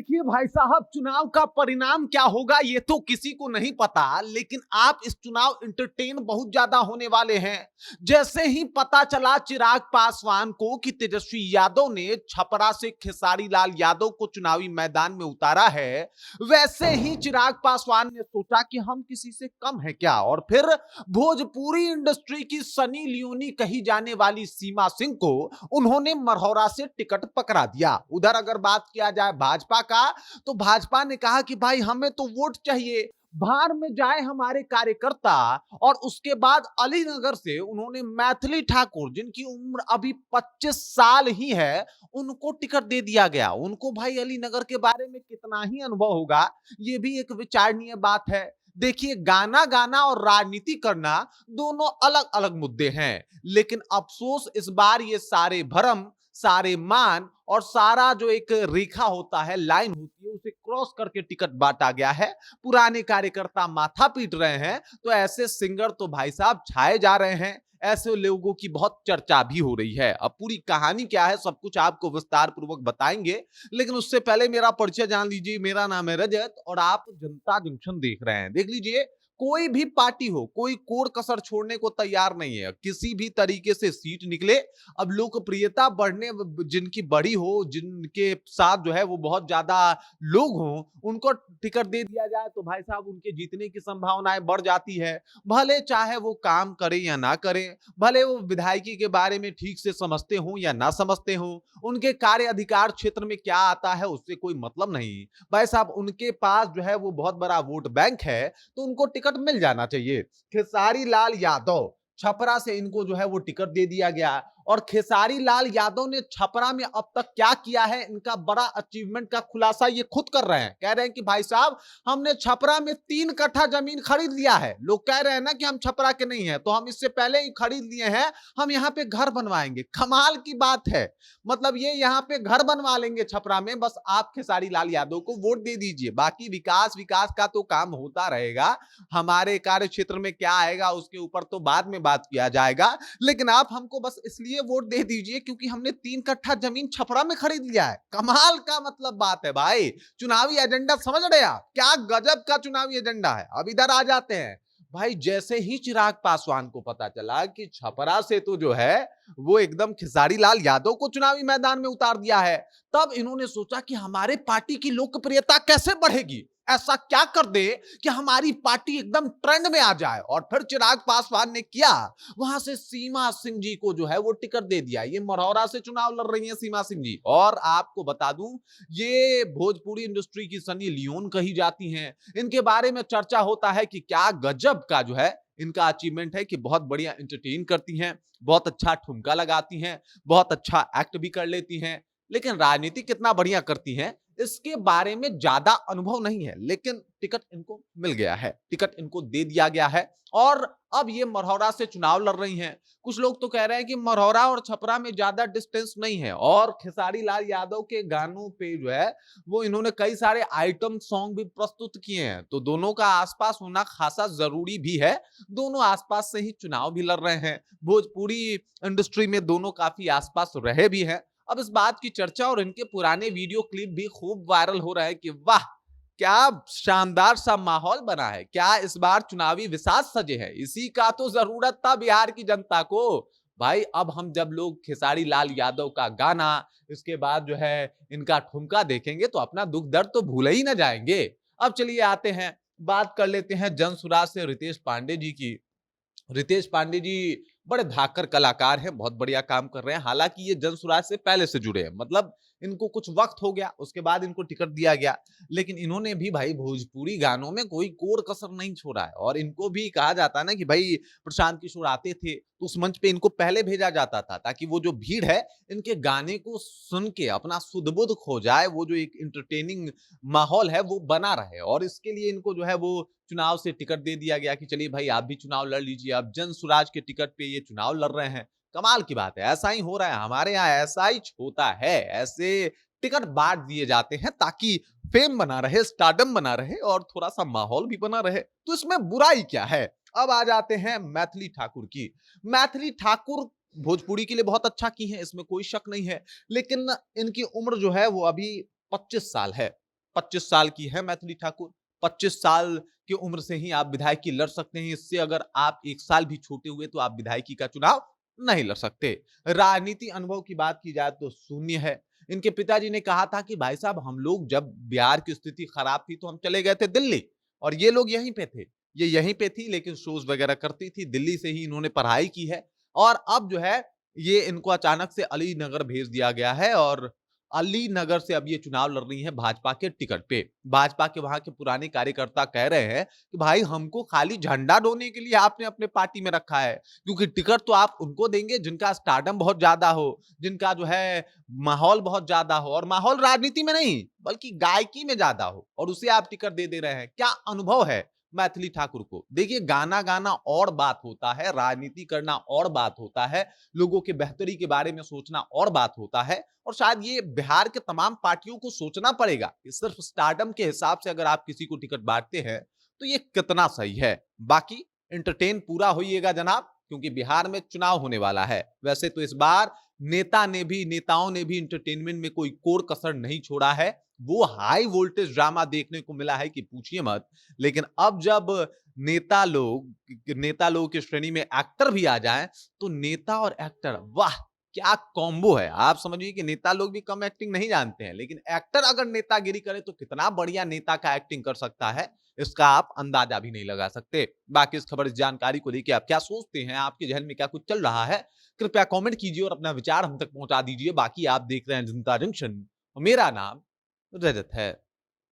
देखिए भाई साहब, चुनाव का परिणाम क्या होगा ये तो किसी को नहीं पता, लेकिन आप इस चुनाव इंटरटेन बहुत ज्यादा होने वाले हैं। जैसे ही पता चला चिराग पासवान को कि तेजस्वी यादव ने छपरा से खेसारी लाल यादव को चुनावी मैदान में उतारा है, वैसे ही चिराग पासवान ने सोचा कि हम किसी से कम है क्या, और फिर भोजपुरी इंडस्ट्री की सनी लियोनी कही जाने वाली सीमा सिंह को उन्होंने मरहौरा से टिकट पकड़ा दिया। उधर अगर बात किया जाए भाजपा का, तो भाजपा ने कहा कि भाई हमें तो वोट चाहिए, भाड़ में जाए हमारे कार्यकर्ता। और उसके बाद अलीनगर से उन्होंने मैथिली ठाकुर, जिनकी उम्र अभी 25 साल ही है, उनको टिकट दे दिया गया। उनको भाई अलीनगर के बारे में कितना ही अनुभव होगा, ये भी एक विचारणीय बात है। देखिए, गाना गाना और राजनीति करना दोनों अलग अलग मुद्दे हैं, लेकिन अफसोस इस बार ये सारे भरम, सारे मान और सारा जो एक रेखा होता है, लाइन होती है, उसे क्रॉस करके टिकट बांटा गया है। पुराने कार्यकर्ता माथा पीट रहे हैं, तो ऐसे सिंगर तो भाई साहब छाए जा रहे हैं। ऐसे लोगों की बहुत चर्चा भी हो रही है। अब पूरी कहानी क्या है, सब कुछ आपको विस्तार पूर्वक बताएंगे, लेकिन उससे पहले मेरा परिचय जान लीजिए। मेरा नाम है रजत और आप जनता जंक्शन देख रहे हैं। देख लीजिए, कोई भी पार्टी हो, कोई कोर कसर छोड़ने को तैयार नहीं है। किसी भी तरीके से सीट निकले, अब लोकप्रियता बढ़ने, जिनकी बड़ी हो, जिनके साथ जो है वो बहुत ज्यादा लोग हों, उनको टिकट दे दिया जाए तो भाई साहब उनके जीतने की संभावनाएं बढ़ जाती है। भले चाहे वो काम करें या ना करें, भले वो विधायकी के बारे में ठीक से समझते हो या ना समझते हो, उनके कार्य अधिकार क्षेत्र में क्या आता है उससे कोई मतलब नहीं। भाई साहब उनके पास जो है वो बहुत बड़ा वोट बैंक है, तो उनको टिकट मिल जाना चाहिए। खेसारी लाल यादव, छपरा से इनको जो है वो टिकट दे दिया गया। और खेसारी लाल यादव ने छपरा में अब तक क्या किया है, इनका बड़ा अचीवमेंट का खुलासा ये खुद कर रहे हैं। कह रहे हैं कि भाई साहब हमने छपरा में 3 कट्ठा जमीन खरीद लिया है। लोग कह रहे हैं ना कि हम छपरा के नहीं है, तो हम इससे पहले ही खरीद लिए हैं, हम यहाँ पे घर बनवाएंगे। कमाल की बात है, मतलब ये यहाँ पे घर बनवा लेंगे छपरा में, बस आप खेसारी लाल यादव को वोट दे दीजिए। बाकी विकास विकास का तो काम होता रहेगा, हमारे कार्य क्षेत्र में क्या आएगा उसके ऊपर तो बाद में बात किया जाएगा, लेकिन आप हमको बस इसलिए वोट दे दीजिए क्योंकि हमने 3 कट्ठा जमीन छपरा में खरीद लिया है। कमाल का मतलब बात है भाई। चुनावी एजेंडा समझ रहे आप, क्या गजब का चुनावी एजेंडा है। अब इधर आ जाते हैं भाई। जैसे ही चिराग पासवान को पता चला कि छपरा से तो जो है वो एकदम खेसारी लाल यादव को चुनावी मैदान में उतार दिया है, तब इन्होंने सोचा कि हमारे पार्टी की लोकप्रियता कैसे बढ़ेगी, ऐसा क्या कर दे कि हमारी पार्टी एकदम ट्रेंड में आ जाए। और फिर चिराग पासवान ने किया, वहां से सीमा सिंह जी को जो है वो टिकट दे दिया। ये मरौरा से चुनाव लड़ रही हैं सीमा सिंह जी, और आपको बता दूं ये भोजपुरी इंडस्ट्री की सनी लियोन कही जाती हैं। इनके बारे में चर्चा होता है कि क्या गजब का जो है इनका अचीवमेंट है, कि बहुत बढ़िया एंटरटेन करती हैं, बहुत अच्छा ठुमका लगाती हैं, बहुत अच्छा एक्ट भी कर लेती हैं, लेकिन राजनीति कितना बढ़िया करती हैं इसके बारे में ज्यादा अनुभव नहीं है। लेकिन टिकट इनको मिल गया है, टिकट इनको दे दिया गया है, और अब ये मरहौरा से चुनाव लड़ रही हैं। कुछ लोग तो कह रहे हैं कि मरहौरा और छपरा में ज्यादा डिस्टेंस नहीं है, और खेसारी लाल यादव के गानों पे जो है वो इन्होंने कई सारे आइटम सॉन्ग भी प्रस्तुत किए हैं, तो दोनों का आसपास होना खासा जरूरी भी है। दोनों आसपास से ही चुनाव भी लड़ रहे हैं, भोजपुरी इंडस्ट्री में दोनों काफी आसपास रहे भी हैं। अब इस बात की चर्चा और इनके पुराने वीडियो क्लिप भी खूब वायरल हो रहा है कि वाह क्या शानदार सा माहौल बना है, क्या इस बार चुनावी विसाज सजे हैं, इसी का तो जरूरत था बिहार की जनता को। भाई अब हम जब लोग खेसारी लाल यादव का गाना, इसके बाद जो है इनका ठुमका देखेंगे तो अपना दुख दर्द तो भूल ही ना जाएंगे। अब चलिए आते हैं, बात कर लेते हैं जनसुराज से रितेश पांडे जी की। रितेश पांडे जी बड़े धाकड़ कलाकार हैं, बहुत बढ़िया काम कर रहे हैं। हालांकि ये जनसुराज से पहले से जुड़े हैं, मतलब इनको कुछ वक्त हो गया, उसके बाद इनको टिकट दिया गया, लेकिन इन्होंने भी भाई भोजपुरी गानों में कोई कोर कसर नहीं छोड़ा है। और इनको भी कहा जाता है ना कि भाई प्रशांत किशोर आते थे तो उस मंच पे इनको पहले भेजा जाता था, ताकि वो जो भीड़ है इनके गाने को सुन के अपना सुध बुध खो जाए, वो जो एक इंटरटेनिंग माहौल है वो बना रहे। और इसके लिए इनको जो है वो चुनाव से टिकट दे दिया गया कि चलिए भाई आप भी चुनाव लड़ लीजिए। अब जनसुराज के टिकट पे ये चुनाव लड़ रहे हैं। कमाल की बात है, ऐसा ही हो रहा है हमारे यहाँ, ऐसा ही होता है, ऐसे टिकट बांट दिए जाते हैं ताकि फेम बना रहे, स्टारडम बना रहे और थोड़ा सा माहौल भी बना रहे। तो इसमें बुराई क्या है। अब आ जाते हैं मैथिली ठाकुर की। मैथिली ठाकुर भोजपुरी के लिए बहुत अच्छा की है, इसमें कोई शक नहीं है, लेकिन इनकी उम्र जो है वो अभी 25 साल है। 25 साल की है मैथिली ठाकुर। 25 साल की उम्र से ही आप विधायकी लड़ सकते हैं। इससे अगर आप 1 साल भी छोटे हुए तो आप विधायकी का चुनाव नहीं लड़ सकते। राजनीति अनुभव की बात की जाए तो शून्य है। इनके पिताजी ने कहा था कि भाई साहब हम लोग जब बिहार की स्थिति खराब थी तो हम चले गए थे दिल्ली और ये लोग यहीं पे थे। ये यहीं पे थी लेकिन शोज वगैरह करती थी। दिल्ली से ही इन्होंने पढ़ाई की है और अब जो है ये इनको अचानक से अलीनगर भेज दिया गया है और अलीनगर से अब ये चुनाव लड़ रही है भाजपा के टिकट पे। भाजपा के वहां के पुराने कार्यकर्ता कह रहे हैं कि भाई हमको खाली झंडा ढोने के लिए आपने अपने पार्टी में रखा है, क्योंकि टिकट तो आप उनको देंगे जिनका स्टारडम बहुत ज्यादा हो, जिनका जो है माहौल बहुत ज्यादा हो, और माहौल राजनीति में नहीं बल्कि गायकी में ज्यादा हो, और उसे आप टिकट दे दे रहे हैं। क्या अनुभव है मैथिली ठाकुर को? देखिए, गाना गाना और बात होता है, राजनीति करना और बात होता है, लोगों के बेहतरी के बारे में सोचना और बात होता है, और शायद ये बिहार के तमाम पार्टियों को सोचना पड़ेगा कि सिर्फ स्टारडम के हिसाब से अगर आप किसी को टिकट बांटते हैं तो ये कितना सही है। बाकी एंटरटेन पूरा होइएगा जनाब, क्योंकि बिहार में चुनाव होने वाला है। वैसे तो इस बार नेताओं ने भी एंटरटेनमेंट में कोई कोर कसर नहीं छोड़ा है। वो हाई वोल्टेज ड्रामा देखने को मिला है कि पूछिए मत। लेकिन अब जब नेता लोग की श्रेणी में एक्टर भी आ जाएं तो नेता और एक्टर, वाह क्या कॉम्बो है। आप समझिए कि नेता लोग भी कम एक्टिंग नहीं जानते हैं, लेकिन एक्टर अगर नेतागिरी करे तो कितना बढ़िया नेता का एक्टिंग कर सकता है, इसका आप अंदाजा भी नहीं लगा सकते। बाकी इस खबर, इस जानकारी को लेकर आप क्या सोचते हैं, आपके जहन में क्या कुछ चल रहा है, कृपया कमेंट कीजिए और अपना विचार हम तक पहुंचा दीजिए। बाकी आप देख रहे हैं जनता जंक्शन और मेरा नाम रजत है।